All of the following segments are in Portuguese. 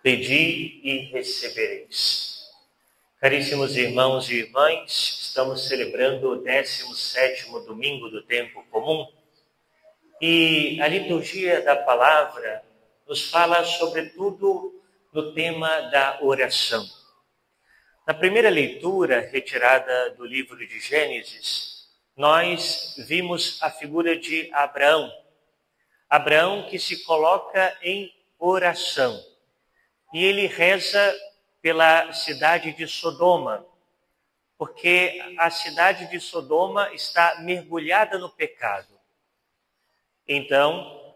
Pedi e recebereis. Caríssimos irmãos e irmãs, estamos celebrando o 17º domingo do tempo comum e a liturgia da palavra nos fala sobretudo no tema da oração. Na primeira leitura, retirada do livro de Gênesis, nós vimos a figura de Abraão. Abraão que se coloca em oração. E ele reza pela cidade de Sodoma, porque a cidade de Sodoma está mergulhada no pecado. Então,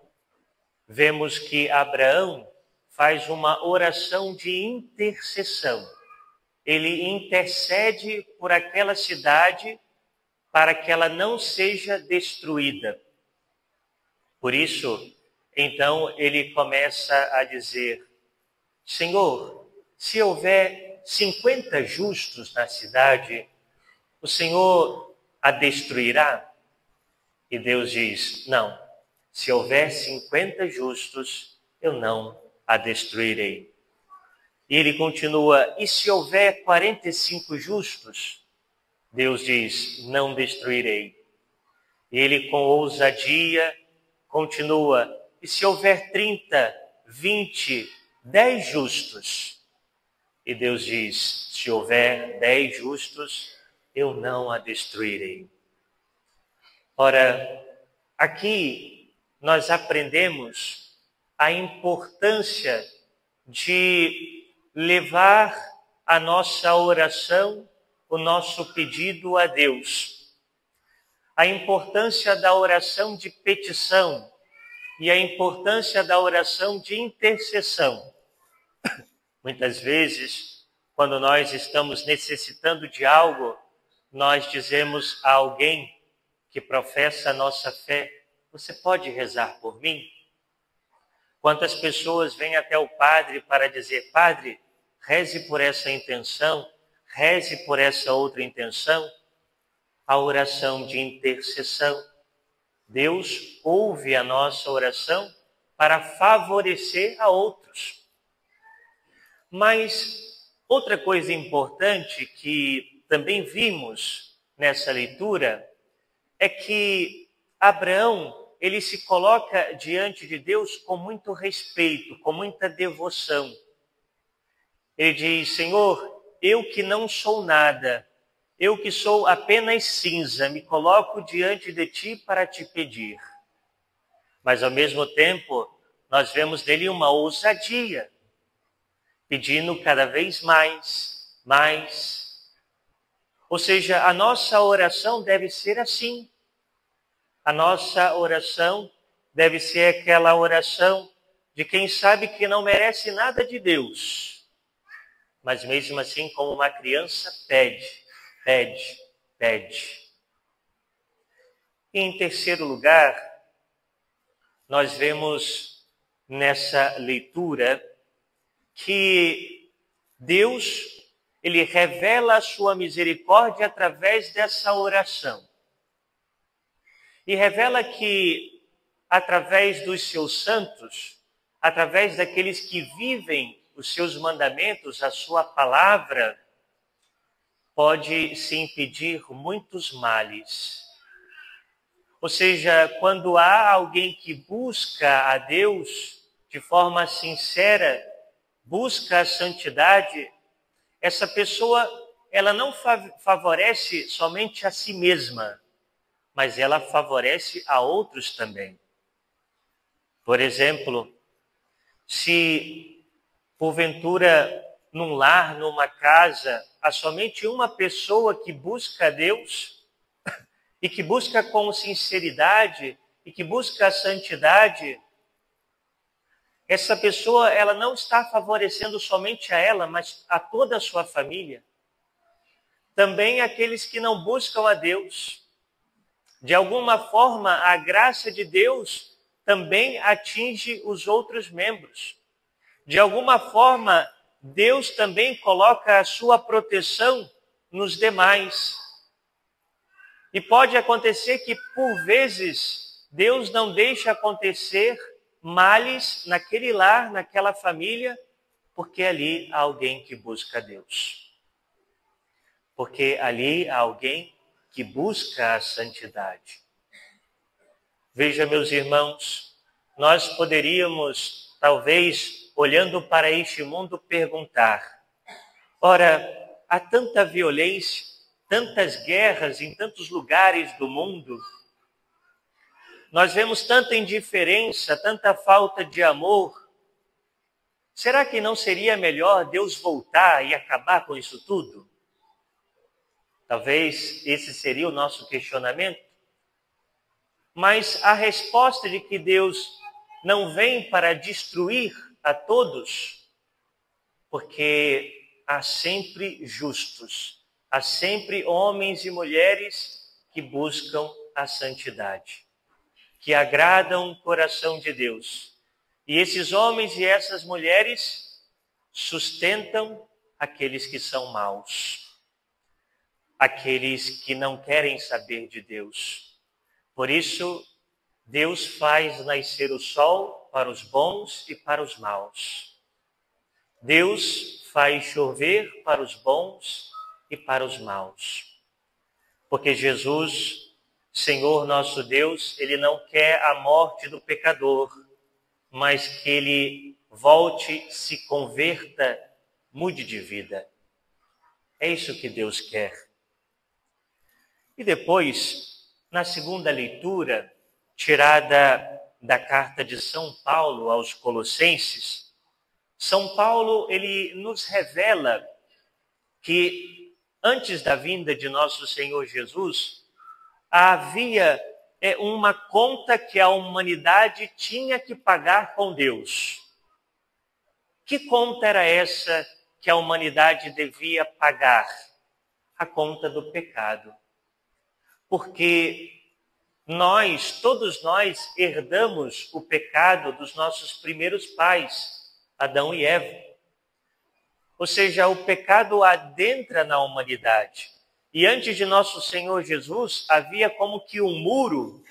vemos que Abraão faz uma oração de intercessão. Ele intercede por aquela cidade para que ela não seja destruída. Por isso, então, ele começa a dizer: Senhor, se houver 50 justos na cidade, o Senhor a destruirá? E Deus diz: não, se houver 50 justos, eu não a destruirei. E ele continua: e se houver 45 justos? Deus diz: não destruirei. E ele com ousadia continua: e se houver 30, 20, 10 justos? E Deus diz: se houver 10 justos, eu não a destruirei. Ora, aqui nós aprendemos a importância de levar a nossa oração, o nosso pedido a Deus. A importância da oração de petição e a importância da oração de intercessão. Muitas vezes, quando nós estamos necessitando de algo, nós dizemos a alguém que professa a nossa fé: você pode rezar por mim? Quantas pessoas vêm até o padre para dizer: padre, reze por essa intenção, reze por essa outra intenção? A oração de intercessão. Deus ouve a nossa oração para favorecer a outros. Mas outra coisa importante que também vimos nessa leitura é que Abraão, ele se coloca diante de Deus com muito respeito, com muita devoção. Ele diz: Senhor, eu que não sou nada, eu que sou apenas cinza, me coloco diante de ti para te pedir. Mas ao mesmo tempo, nós vemos nele uma ousadia, pedindo cada vez mais, mais. Ou seja, a nossa oração deve ser assim. A nossa oração deve ser aquela oração de quem sabe que não merece nada de Deus, mas mesmo assim, como uma criança, pede, pede, pede. E em terceiro lugar, nós vemos nessa leitura que Deus, ele revela a sua misericórdia através dessa oração. E revela que, através dos seus santos, através daqueles que vivem os seus mandamentos, a sua palavra, pode se impedir muitos males. Ou seja, quando há alguém que busca a Deus de forma sincera, busca a santidade, essa pessoa, ela não favorece somente a si mesma, mas ela favorece a outros também. Por exemplo, se porventura num lar, numa casa, há somente uma pessoa que busca a Deus e que busca com sinceridade e que busca a santidade, essa pessoa, ela não está favorecendo somente a ela, mas a toda a sua família. Também aqueles que não buscam a Deus. De alguma forma, a graça de Deus também atinge os outros membros. De alguma forma, Deus também coloca a sua proteção nos demais. E pode acontecer que, por vezes, Deus não deixa acontecer males naquele lar, naquela família, Porque ali há alguém que busca Deus. Porque ali há alguém que busca a santidade. Veja, meus irmãos, nós poderíamos, talvez, olhando para este mundo, perguntar: ora, há tanta violência, tantas guerras em tantos lugares do mundo, nós vemos tanta indiferença, tanta falta de amor. Será que não seria melhor Deus voltar e acabar com isso tudo? Talvez esse seria o nosso questionamento. Mas a resposta de que Deus não vem para destruir a todos, porque há sempre justos, há sempre homens e mulheres que buscam a santidade, que agradam o coração de Deus. E esses homens e essas mulheres sustentam aqueles que são maus, aqueles que não querem saber de Deus. Por isso, Deus faz nascer o sol para os bons e para os maus. Deus faz chover para os bons e para os maus. Porque Jesus, Senhor nosso Deus, Ele não quer a morte do pecador, mas que ele volte, se converta, mude de vida. É isso que Deus quer. E depois, na segunda leitura, tirada da carta de São Paulo aos Colossenses, São Paulo, ele nos revela que antes da vinda de nosso Senhor Jesus, havia uma conta que a humanidade tinha que pagar com Deus. Que conta era essa que a humanidade devia pagar? A conta do pecado. Porque todos nós, herdamos o pecado dos nossos primeiros pais, Adão e Eva. Ou seja, o pecado adentra na humanidade. E antes de nosso Senhor Jesus, havia como que um muro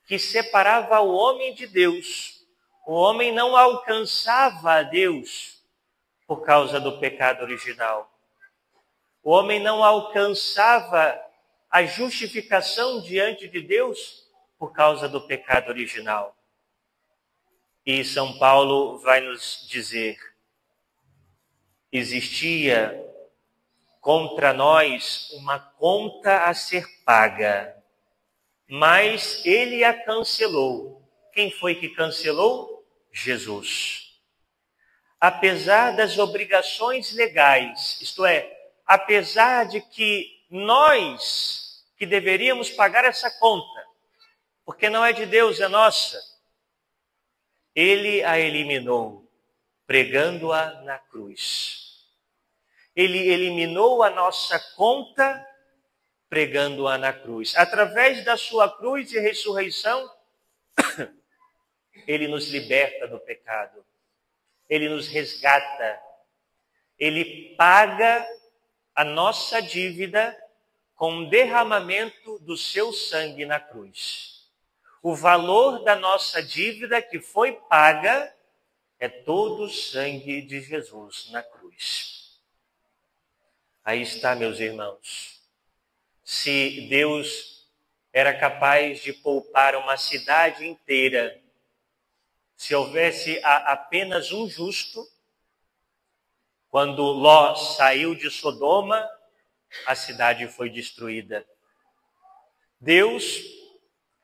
que separava o homem de Deus. O homem não alcançava a Deus por causa do pecado original. O homem não alcançava a justificação diante de Deus por causa do pecado original. E São Paulo vai nos dizer: existia contra nós uma conta a ser paga, mas ele a cancelou. Quem foi que cancelou? Jesus. Apesar das obrigações legais, isto é, apesar de que nós que deveríamos pagar essa conta, porque não é de Deus, é nossa, ele a eliminou, pregando-a na cruz. Ele eliminou a nossa conta, pregando-a na cruz. Através da sua cruz e ressurreição, ele nos liberta do pecado. Ele nos resgata. Ele paga a nossa dívida com o derramamento do seu sangue na cruz. O valor da nossa dívida que foi paga é todo o sangue de Jesus na cruz. Aí está, meus irmãos. Se Deus era capaz de poupar uma cidade inteira, se houvesse apenas um justo, quando Ló saiu de Sodoma, a cidade foi destruída. Deus,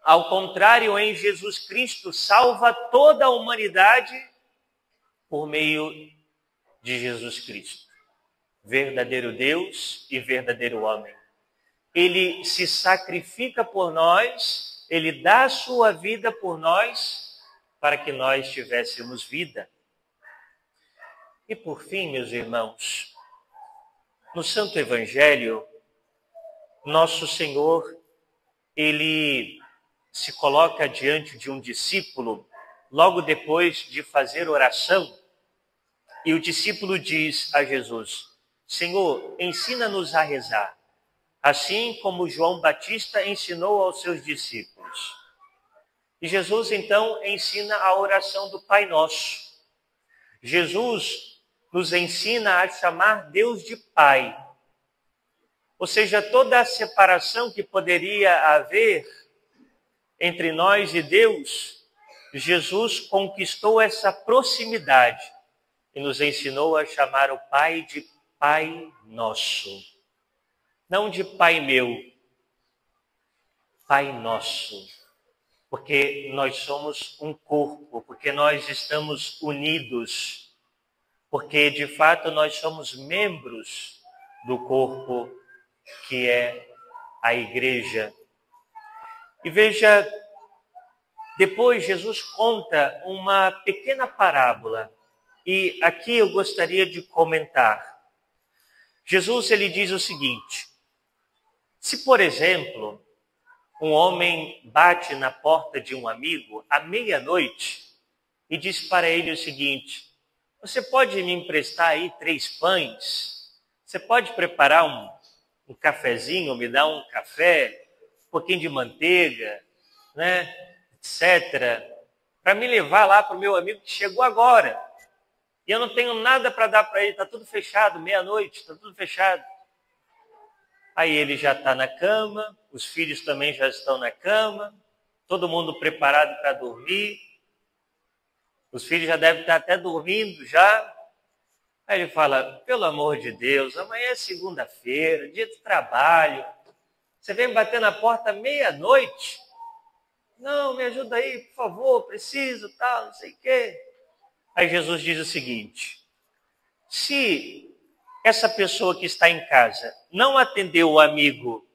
ao contrário, em Jesus Cristo, salva toda a humanidade por meio de Jesus Cristo. Verdadeiro Deus e verdadeiro homem. Ele se sacrifica por nós, ele dá a sua vida por nós, para que nós tivéssemos vida. E por fim, meus irmãos, no Santo Evangelho, nosso Senhor, ele se coloca diante de um discípulo, logo depois de fazer oração, e o discípulo diz a Jesus: Senhor, ensina-nos a rezar, assim como João Batista ensinou aos seus discípulos. E Jesus, então, ensina a oração do Pai Nosso. Jesus nos ensina a chamar Deus de Pai. Ou seja, toda a separação que poderia haver entre nós e Deus, Jesus conquistou essa proximidade e nos ensinou a chamar o Pai de Pai Nosso. Não de Pai meu, Pai Nosso. Porque nós somos um corpo, porque nós estamos unidos, porque de fato nós somos membros do corpo que é a igreja. E veja, depois Jesus conta uma pequena parábola, e aqui eu gostaria de comentar. Jesus, ele diz o seguinte: se, por exemplo, um homem bate na porta de um amigo à meia-noite e diz para ele o seguinte: você pode me emprestar aí 3 pães? Você pode preparar um cafezinho, me dar um café, um pouquinho de manteiga, né, etc., para me levar lá para o meu amigo que chegou agora. E eu não tenho nada para dar para ele, está tudo fechado, meia-noite, está tudo fechado. Aí ele já está na cama, os filhos também já estão na cama, todo mundo preparado para dormir. Os filhos já devem estar até dormindo já. Aí ele fala: pelo amor de Deus, amanhã é segunda-feira, dia de trabalho. Você vem bater na porta meia-noite? Não, me ajuda aí, por favor, preciso, tal, não sei o quê. Aí Jesus diz o seguinte: se essa pessoa que está em casa não atendeu o amigo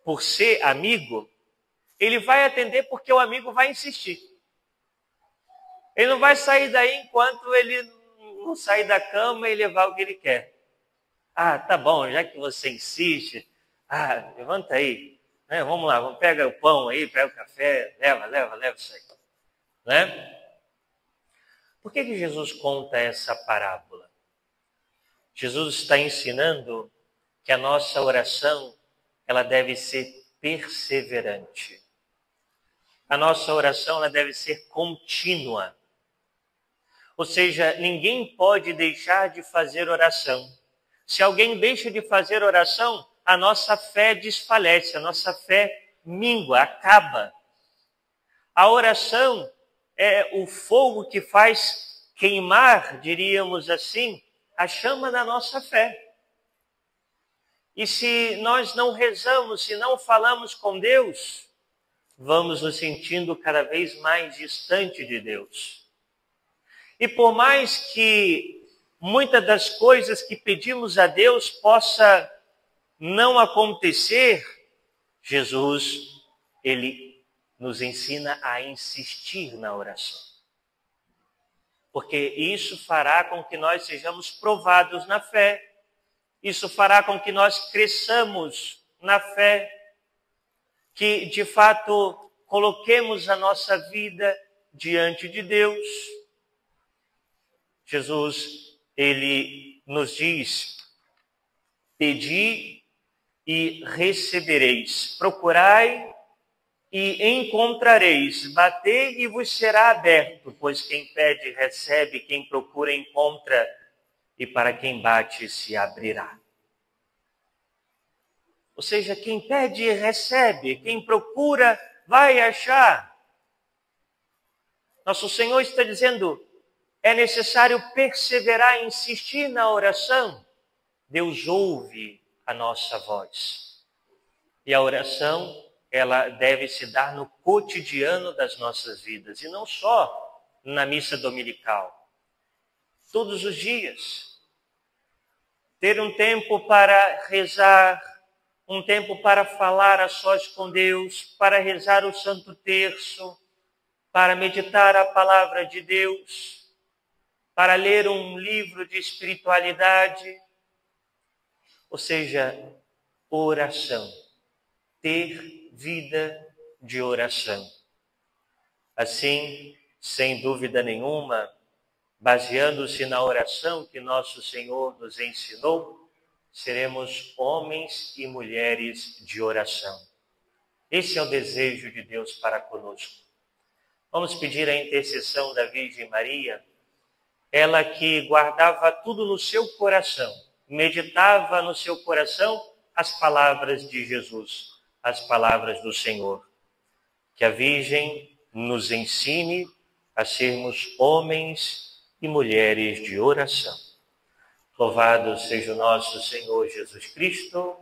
por ser amigo, ele vai atender porque o amigo vai insistir. Ele não vai sair daí enquanto ele não sair da cama e levar o que ele quer. Ah, tá bom, já que você insiste, levanta aí, né? Vamos lá, pega o pão aí, pega o café, leva isso aí. Né? Por que Jesus conta essa parábola? Jesus está ensinando que a nossa oração, ela deve ser perseverante. A nossa oração, ela deve ser contínua. Ou seja, ninguém pode deixar de fazer oração. Se alguém deixa de fazer oração, a nossa fé desfalece, a nossa fé mingua, acaba. A oração é o fogo que faz queimar, diríamos assim, a chama da nossa fé. E se nós não rezamos, se não falamos com Deus, vamos nos sentindo cada vez mais distante de Deus. E por mais que muitas das coisas que pedimos a Deus possa não acontecer, Jesus, ele nos ensina a insistir na oração. Porque isso fará com que nós sejamos provados na fé. Isso fará com que nós cresçamos na fé. Que, de fato, coloquemos a nossa vida diante de Deus. Jesus, ele nos diz: pedi e recebereis, procurai e encontrareis, batei e vos será aberto, pois quem pede recebe, quem procura encontra, e para quem bate se abrirá. Ou seja, quem pede recebe, quem procura vai achar. Nosso Senhor está dizendo: é necessário perseverar, insistir na oração. Deus ouve a nossa voz. E a oração, ela deve se dar no cotidiano das nossas vidas, e não só na missa dominical. Todos os dias. Ter um tempo para rezar, um tempo para falar a sós com Deus, para rezar o Santo Terço, para meditar a palavra de Deus, para ler um livro de espiritualidade. Ou seja, oração. Ter vida de oração. Assim, sem dúvida nenhuma, baseando-se na oração que nosso Senhor nos ensinou, seremos homens e mulheres de oração. Esse é o desejo de Deus para conosco. Vamos pedir a intercessão da Virgem Maria ela que guardava tudo no seu coração, meditava no seu coração as palavras de Jesus, as palavras do Senhor. Que a Virgem nos ensine a sermos homens e mulheres de oração. Louvado seja o nosso Senhor Jesus Cristo.